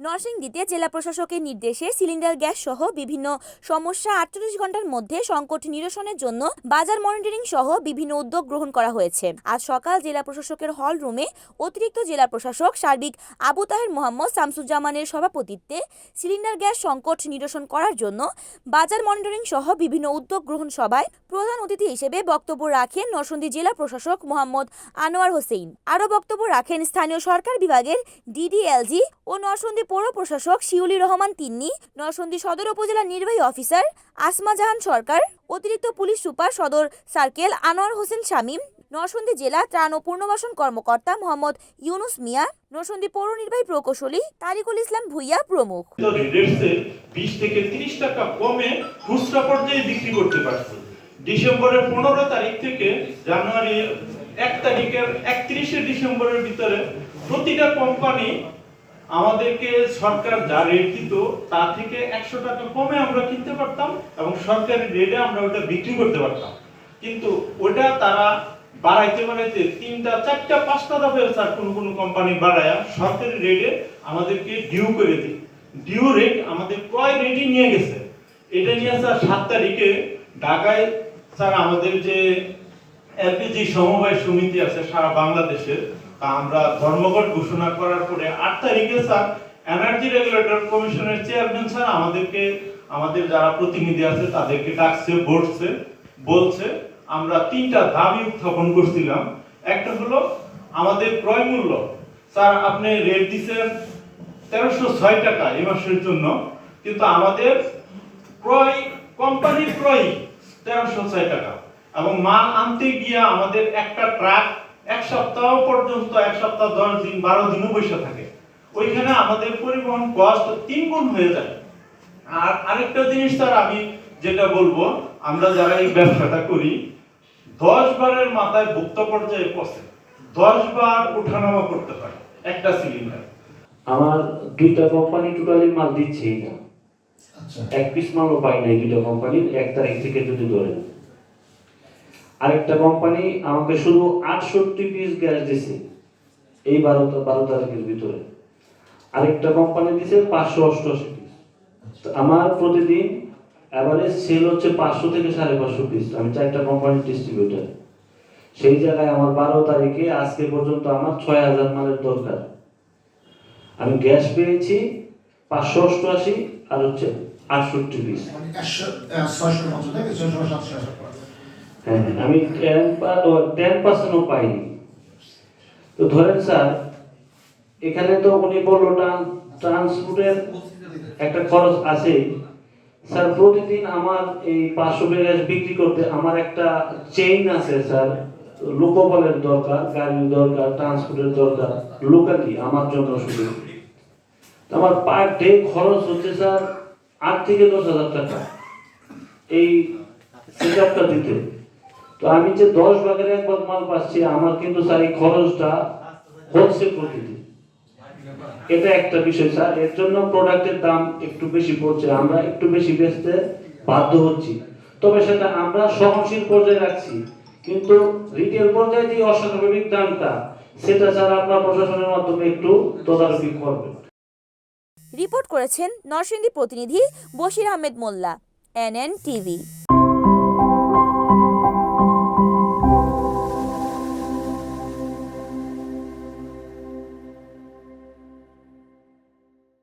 নরসিংদীতে জেলা প্রশাসকের নির্দেশে সিলিন্ডার গ্যাস সহ বিভিন্ন সমস্যা ৪৮ ঘন্টার মধ্যে সংকট নিরসনের জন্য বাজার মনিটরিং সহ বিভিন্ন উদ্যোগ গ্রহণ করা হয়েছে। আজ সকাল জেলা প্রশাসকের হল রুমে অতিরিক্ত জেলা প্রশাসক সার্বিক আবু তাহের মোহাম্মদ শামসুজ্জামানের সভাপতিত্বে সিলিন্ডার গ্যাস সংকট নিরসন করার জন্য বাজার মনিটরিং সহ বিভিন্ন উদ্যোগ গ্রহণ সভায় প্রধান অতিথি হিসেবে বক্তব্য রাখেন নরসিংদী জেলা প্রশাসক মোহাম্মদ আনোয়ার হোসেন। আরও বক্তব্য রাখেন স্থানীয় সরকার বিভাগের ডিডিএলজি ও নরসিংদী পৌর প্রশাসক শিউলি রহমান তিন্নি, নরসিংদী সদর উপজেলা নির্বাহী অফিসার আসমা জাহান সরকার, অতিরিক্ত পুলিশ সুপার সদর সার্কেল আনোয়ার হোসেন শামীম, নরসিংদী জেলা ত্রাণ ও পুনর্বাসন কর্মকর্তা মোহাম্মদ ইউনুস মিয়া, নরসিংদী পৌর নির্বাহী প্রকৌশলী তারিকুল ইসলাম ভুইয়া প্রমুখ। 20 থেকে 30 টাকা কমে খুচরা পর্যায়ে বিক্রি করতে পারছে। ডিসেম্বরের 15 তারিখ থেকে জানুয়ারির 1 তারিখের 31 ডিসেম্বরের ভিতরে প্রতিটা কোম্পানি আমাদেরকে সরকার যা রেট দিত তা থেকে 100 টাকা কমে আমরা কিনতে পারতাম এবং সরকারি রেটে আমরা ওটা বিক্রি করতে পারতাম। কিন্তু ওটা তারা বাড়াইতে 3টা 4টা 5টা ধাপে স্যার কোন কোম্পানি বাড়ায়া সরকারি রেটে আমাদেরকে ডিউ করে দিই। ডিউ রেট আমাদের ক্রয় রেটই নিয়ে গেছে। এটা নিয়ে স্যার 7 তারিখে ঢাকায় স্যার আমাদের যে এলপিজি সমবায় সমিতি আছে সারা বাংলাদেশের, তা আমরা ধর্মঘট ঘোষণা করার পরে 8 তারিখে স্যার এনার্জি রেগুলেটর কমিশনের চেয়ারম্যান স্যার আমাদের যারা প্রতিনিধি আছে তাদেরকে ডাকছে, বলছে আমরা 3টা দাবি উত্থাপন করছিলাম। একটা হলো আমাদের ক্রয় মূল্য স্যার আপনি রেট দিছেন 1306 টাকা এই মাসের জন্য, কিন্তু আমাদের কোম্পানির ক্রয় 1306 টাকা এবং মাল আনতে গিয়ে আমাদের একটা ট্রাক এক সপ্তাহ পর্যন্ত 1 সপ্তাহ 10 দিন 12 দিনও বসে থাকে। ওইখানে আমাদের পরিবহন কস্ট 3 গুণ হয়ে যায়। আর আরেকটা জিনিস স্যার আমি যেটা বলবো, আমরা যারা এই ব্যবসাটা করি 10 বারের মাথায় ভুক্ত পর্যায়ে পৌঁছে 10 বার ওঠানামা করতে পারে একটা সিলিন্ডার। আমার 2টা কোম্পানি টোটালি মাল দিচ্ছেই না। আচ্ছা, এক পিস মালও পাই নাই 2টা কোম্পানির 1 তারিখ থেকে যদি ধরেন। আরেকটা কোম্পানি আমাকে শুধু 68 পিস গ্যাস দিছে এই 12 তারিখের ভিতরে। আরেকটা কোম্পানি দিছে 588 পিস। আমার প্রতিদিন এভারেজ সেল হচ্ছে 500 থেকে 550 পিস। আমি 4টা কোম্পানির ডিস্ট্রিবিউটর। সেই জায়গায় আমার 12 তারিখে আজকে পর্যন্ত আমার 6000 মালের দরকার। আমি গ্যাস পেয়েছি 588 আর হচ্ছে 68 পিস। হ্যাঁ, আমি 10% পাইনি। তো ধরেন স্যার এখানে তো উনি বললো ট্রান্সপোর্টের একটা খরচ আছে স্যার। প্রতিদিন আমার এই 500 গ্যাস বিক্রি করতে আমার একটা চেইন আছে স্যার, লোকবলের দরকার, গাড়ির দরকার, ট্রান্সপোর্টের দরকার লোকালি আমার জন্য শুধু। আমার পার ডে খরচ হচ্ছে স্যার 8 থেকে 10,000 টাকা এই সেটআপটা দিতে। তো আমি যে 10 ভাগের 1 ভাগ মাল পাচ্ছি, আমার কিন্তু স্যার এই খরচটা হচ্ছে প্রতিদিন। এটা একটা বিষয় স্যার। এর জন্য প্রোডাক্টের দাম একটু বেশি পড়ছে, আমরা একটু বেশি বেচতে বাধ্য হচ্ছি। তবে সেটা আমরা সহনশীল পর্যায়ে রাখছি, কিন্তু রিটেল পর্যায়ে যে অস্বাভাবিক দামটা সেটা স্যার আপনার প্রশাসনের মাধ্যমে একটু তদারকি করবেন। রিপোর্ট করেছেন নরসিংদী প্রতিনিধি বশির আহমেদ মোল্লা, NN টিভি।